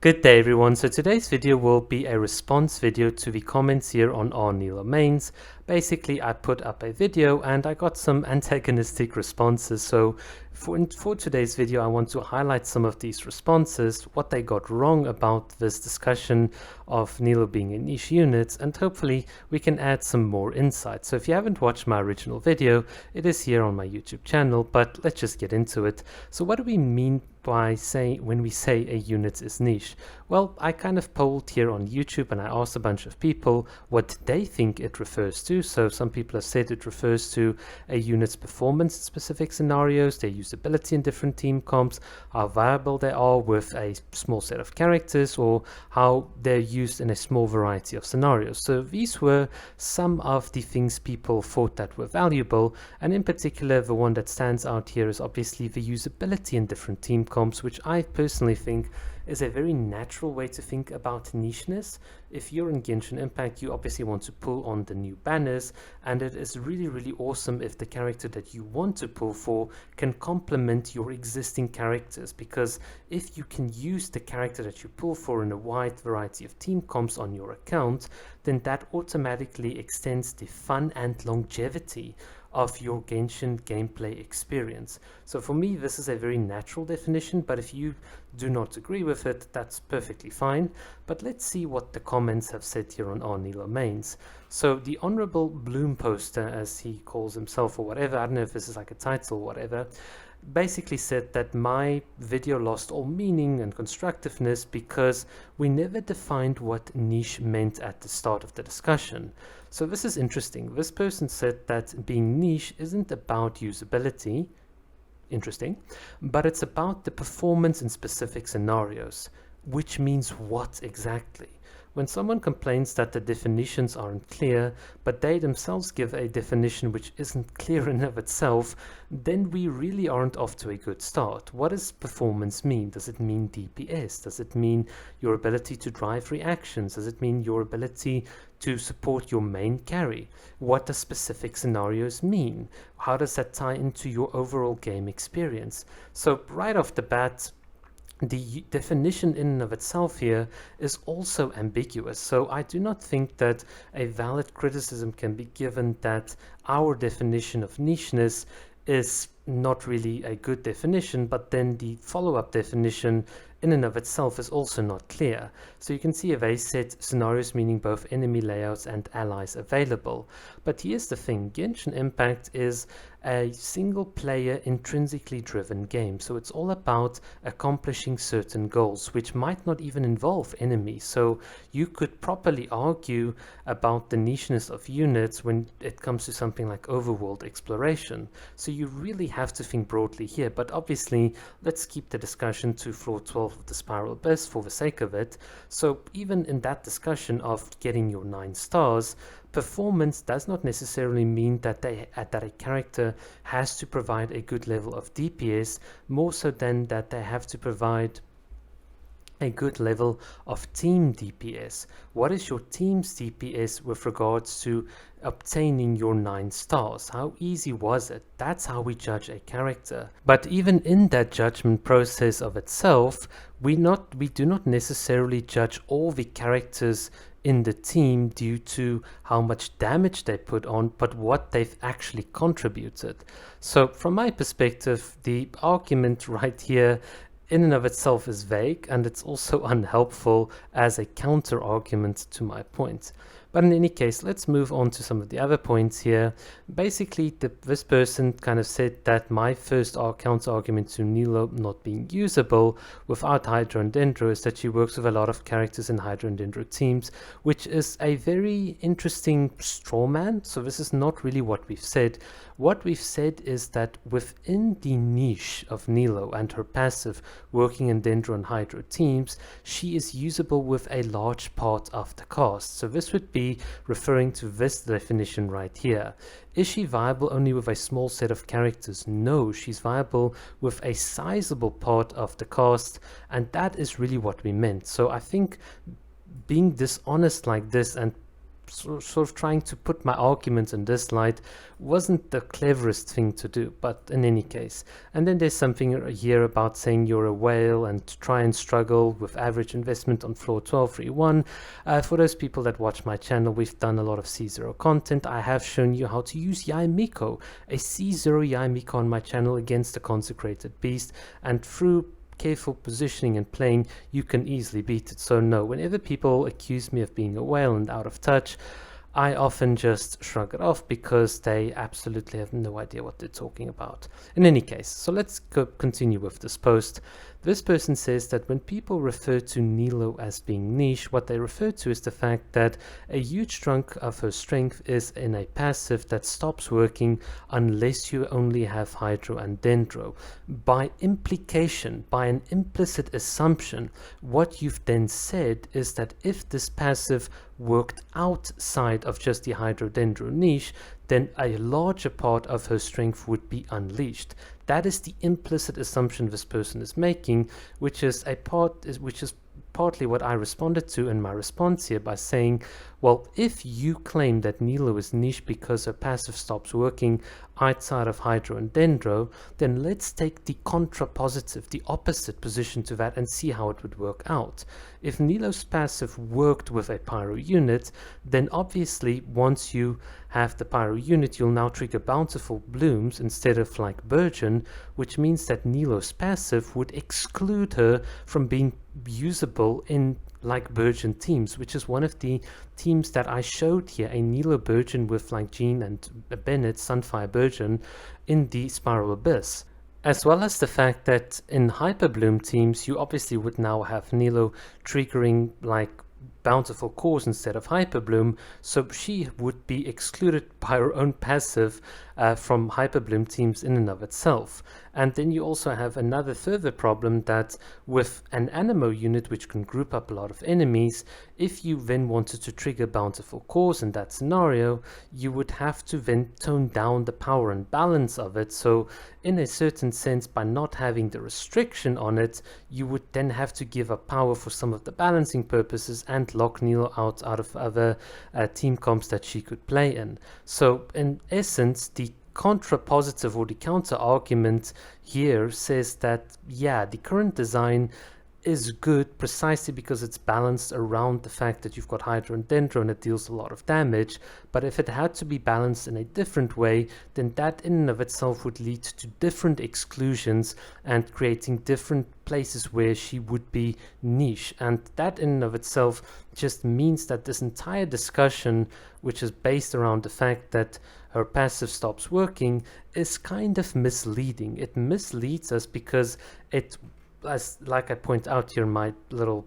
Good day everyone, so today's video will be a response video to the comments here on our Nilou mains. Basically I put up a video and I got some antagonistic responses, so for today's video I want to highlight some of these responses, what they got wrong about this discussion of Nilou being a niche unit, and hopefully we can add some more insight. So if you haven't watched my original video, it is here on my YouTube channel, but let's just get into it. So what do we mean by saying when we say a unit is niche? Well, I kind of polled here on YouTube and I asked a bunch of people what they think it refers to. So some people have said it refers to a unit's performance in specific scenarios, their usability in different team comps, how viable they are with a small set of characters, or how they're used in a small variety of scenarios. So these were some of the things people thought that were valuable, and in particular the one that stands out here is obviously the usability in different team comps, which I personally think is a very natural way to think about nicheness. If you're in Genshin Impact, you obviously want to pull on the new banners, and it is really awesome if the character that you want to pull for can complement your existing characters, because if you can use the character that you pull for in a wide variety of team comps on your account, then that automatically extends the fun and longevity of your Genshin gameplay experience. So for me, this is a very natural definition, but if you do not agree with it, that's perfectly fine. But let's see what the comments have said here on our Nilou mains. So the Honorable Bloom Poster, as he calls himself or whatever, I don't know if this is like a title or whatever, basically said that my video lost all meaning and constructiveness because we never defined what niche meant at the start of the discussion. So this is interesting. This person said that being niche isn't about usability, interesting, but it's about the performance in specific scenarios. Which means what exactly? When someone complains that the definitions aren't clear, but they themselves give a definition which isn't clear in of itself, then we really aren't off to a good start. What does performance mean? Does it mean DPS? Does it mean your ability to drive reactions? Does it mean your ability to support your main carry? What does specific scenarios mean? How does that tie into your overall game experience? So right off the bat, the definition in and of itself here is also ambiguous. So I do not think that a valid criticism can be given that our definition of nicheness is not really a good definition, but then the follow-up definition in and of itself is also not clear. So you can see they said scenarios meaning both enemy layouts and allies available. But here's the thing, Genshin Impact is a single player intrinsically driven game, so it's all about accomplishing certain goals which might not even involve enemies. So you could properly argue about the nicheness of units when it comes to something like overworld exploration. So you really have to think broadly here, but obviously let's keep the discussion to floor 12 of the Spiral Abyss for the sake of it. So even in that discussion of getting your 9 stars, performance does not necessarily mean that that a character has to provide a good level of DPS, more so than that they have to provide a good level of team DPS. What is your team's DPS with regards to obtaining your 9 stars? How easy was it? That's how we judge a character. But even in that judgment process of itself, we do not necessarily judge all the characters in the team due to how much damage they put on, but what they've actually contributed. So from my perspective, the argument right here in and of itself is vague, and it's also unhelpful as a counter argument to my point. But in any case, let's move on to some of the other points here. Basically, this person kind of said that my first counter argument to Nilou not being usable without Hydra and Dendro is that she works with a lot of characters in Hydra and Dendro teams, which is a very interesting straw man. So this is not really what we've said. What we've said is that within the niche of Nilou and her passive working in Dendro and Hydra teams, she is usable with a large part of the cast. So this would be referring to this definition right here. Is she viable only with a small set of characters? No, she's viable with a sizable part of the cast, and that is really what we meant. So I think being dishonest like this and sort of trying to put my arguments in this light wasn't the cleverest thing to do, but in any case. And then there's something here about saying you're a whale and to try and struggle with average investment on floor 1231. For those people that watch my channel, we've done a lot of C0 content. I have shown you how to use Yaimiko, a C0 Yaimiko on my channel against the consecrated beast, and through careful positioning and playing, you can easily beat it. So no, whenever people accuse me of being a whale and out of touch, I often just shrug it off because they absolutely have no idea what they're talking about. In any case, so let's continue with this post. This person says that when people refer to Nilou as being niche, what they refer to is the fact that a huge chunk of her strength is in a passive that stops working unless you only have Hydro and Dendro. By implication, by an implicit assumption, what you've then said is that if this passive worked outside of just the Hydro Dendro niche, then a larger part of her strength would be unleashed. That is the implicit assumption this person is making, which is partly what I responded to in my response here by saying, well, if you claim that Nilou is niche because her passive stops working outside of Hydro and Dendro, then let's take the contrapositive, the opposite position to that, and see how it would work out. If Nilou's passive worked with a Pyro unit, then obviously once you have the Pyro unit, you'll now trigger Bountiful Blooms instead of like Burgeon, which means that Nilou's passive would exclude her from being usable in like Burgeon teams, which is one of the teams that I showed here, a Nilou Burgeon with like Jean and Bennett Sunfire Burgeon in the Spiral Abyss. As well as the fact that in Hyper Bloom teams, you obviously would now have Nilou triggering like Bountiful Cores instead of Hyper Bloom, so she would be excluded by her own passive from Hyper Bloom teams in and of itself. And then you also have another further problem that with an Animo unit which can group up a lot of enemies, if you then wanted to trigger Bountiful Cores in that scenario, you would have to then tone down the power and balance of it. So in a certain sense, by not having the restriction on it, you would then have to give up power for some of the balancing purposes and lock Nilou out of other team comps that she could play in. So in essence, the contrapositive or the counter argument here says that, yeah, the current design is good precisely because it's balanced around the fact that you've got Hydro and Dendro and it deals a lot of damage, but if it had to be balanced in a different way, then that in and of itself would lead to different exclusions and creating different places where she would be niche, and that in and of itself just means that this entire discussion, which is based around the fact that her passive stops working, is kind of misleading. It misleads us because it, as like I point out here, my little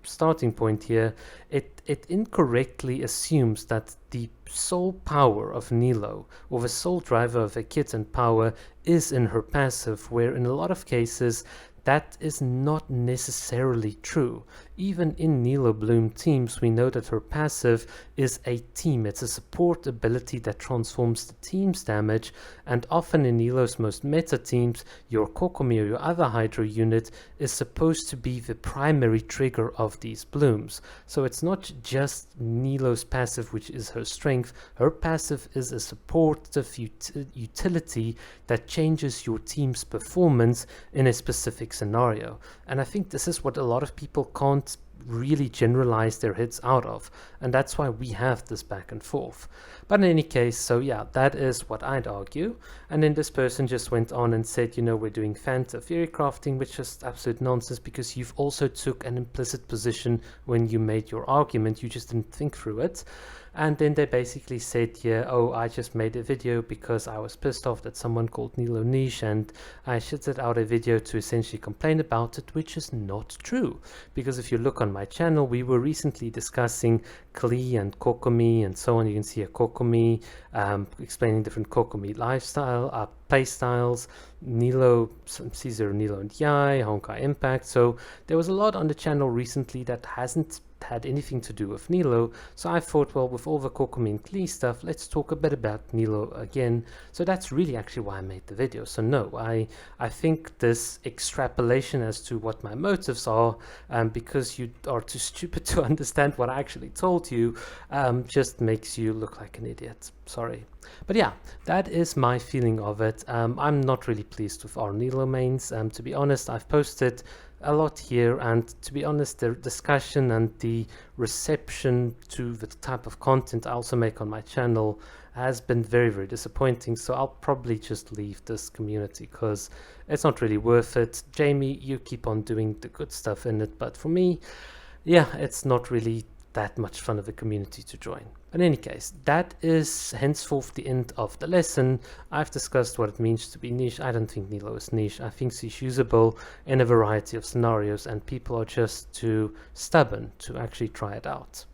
starting point here, it incorrectly assumes that the sole power of Nilou, or the sole driver of a kitten power, is in her passive, where in a lot of cases that is not necessarily true. Even in Nilou Bloom teams, we know that her passive is a team. It's a support ability that transforms the team's damage, and often in Nilou's most meta teams, your Kokomi or your other Hydro unit is supposed to be the primary trigger of these blooms. So it's not just Nilou's passive which is her strength. Her passive is a supportive utility that changes your team's performance in a specific scenario. And I think this is what a lot of people can't really generalize their heads out of, and that's why we have this back and forth. But in any case, so yeah, that is what I'd argue. And then this person just went on and said, you know, we're doing Fanta theory crafting, which is absolute nonsense because you've also took an implicit position when you made your argument. You just didn't think through it. And then they basically said, yeah, oh, I just made a video because I was pissed off that someone called Nilou niche, and I shitted out a video to essentially complain about it, which is not true. Because if you look on my channel, we were recently discussing Klee and Kokomi and so on. You can see a Kokomi explaining different Kokomi lifestyle, play styles, Nilou, C0 Nilou and Yai, Honkai Impact. So there was a lot on the channel recently that hasn't had anything to do with Nilou. So I thought, well, with all the Kokomin Klee stuff, let's talk a bit about Nilou again. So that's really actually why I made the video. So no, I think this extrapolation as to what my motives are, because you are too stupid to understand what I actually told you, just makes you look like an idiot. Sorry. But yeah, that is my feeling of it. I'm not really pleased with our Nilou mains. To be honest, I've posted a lot here, and to be honest, the discussion and the reception to the type of content I also make on my channel has been very, very disappointing. So I'll probably just leave this community because it's not really worth it. Jamie, you keep on doing the good stuff in it, but for me, yeah, it's not really that much fun of a community to join. In any case, that is henceforth the end of the lesson. I've discussed what it means to be niche. I don't think Nilou is niche. I think she's usable in a variety of scenarios, and people are just too stubborn to actually try it out.